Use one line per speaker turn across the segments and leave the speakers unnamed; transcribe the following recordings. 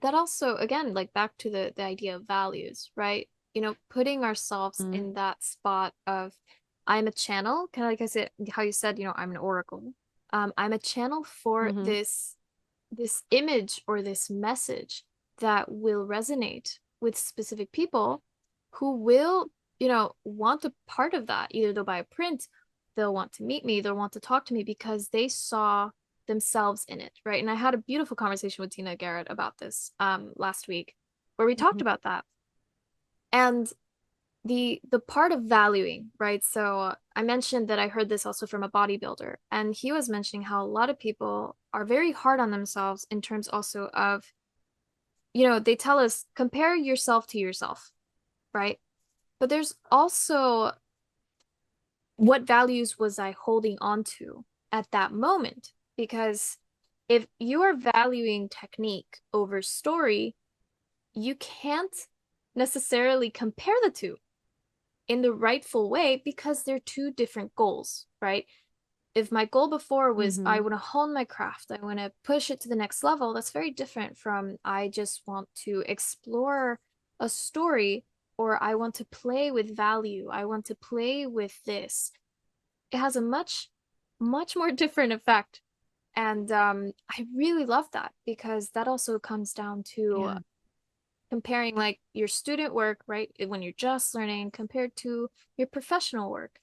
that also, again, like back to the idea of values, right? Putting ourselves
Mm,
in that spot of I'm a channel, kind of like I said, how you said, I'm an oracle. I'm a channel for
mm-hmm,
this image or this message that will resonate with specific people who will, want a part of that. Either they'll buy a print, they'll want to meet me, they'll want to talk to me because they saw themselves in it, right? And I had a beautiful conversation with Tina Garrett about this last week where we talked
mm-hmm,
about that. And the part of valuing, right? So I mentioned that I heard this also from a bodybuilder, and he was mentioning how a lot of people are very hard on themselves in terms also of, they tell us compare yourself to yourself, right? But there's also what values was I holding on to at that moment? Because if you are valuing technique over story, you can't necessarily compare the two in the rightful way because they're two different goals, right? If my goal before was I
mm-hmm.
want to hone my craft, I want to push it to the next level, that's very different from I just want to explore a story or I want to play with value. I want to play with this. It has a much more different effect. And I really love that because that also comes down to
Yeah.
comparing like your student work, right? When you're just learning compared to your professional work.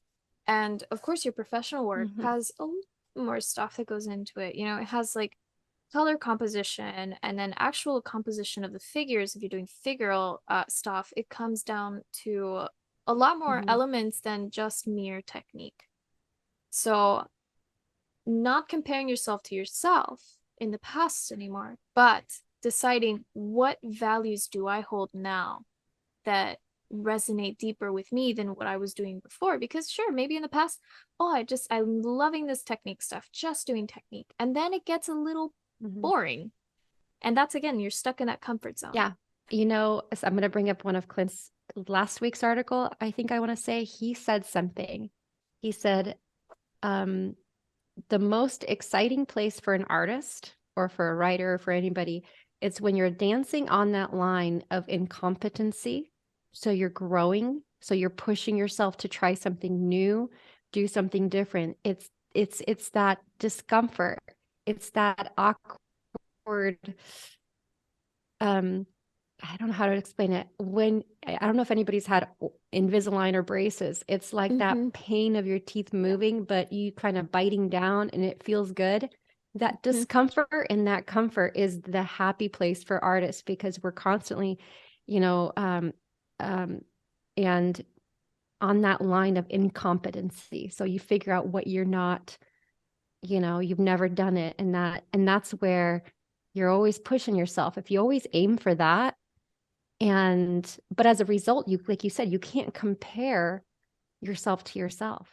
And of course, your professional work
Mm-hmm.
has a lot more stuff that goes into it. It has like color composition and then actual composition of the figures. If you're doing figural stuff, it comes down to a lot more
Mm-hmm.
elements than just mere technique. So, not comparing yourself to yourself in the past anymore, but deciding what values do I hold now that resonate deeper with me than what I was doing before. Because sure, maybe in the past, oh, I'm loving this technique stuff, just doing technique. And then it gets a little
Mm-hmm.
boring. And that's again, you're stuck in that comfort zone.
Yeah. So I'm going to bring up one of Clint's last week's article. I think I want to say he said something. He said, um, the most exciting place for an artist or for a writer or for anybody, it's when you're dancing on that line of incompetency. So you're growing, so you're pushing yourself to try something new, do something different. It's that discomfort. It's that awkward um I don't know how to explain it. When I don't know if anybody's had Invisalign or braces. It's like that
Mm-hmm.
pain of your teeth moving, but you kind of biting down and it feels good. That
Mm-hmm.
discomfort and that comfort is the happy place for artists because we're constantly, you know, um, and on that line of incompetency. So you figure out what you're not, you've never done it, and that's where you're always pushing yourself. If you always aim for that, but as a result, you, like you said, you can't compare yourself to yourself.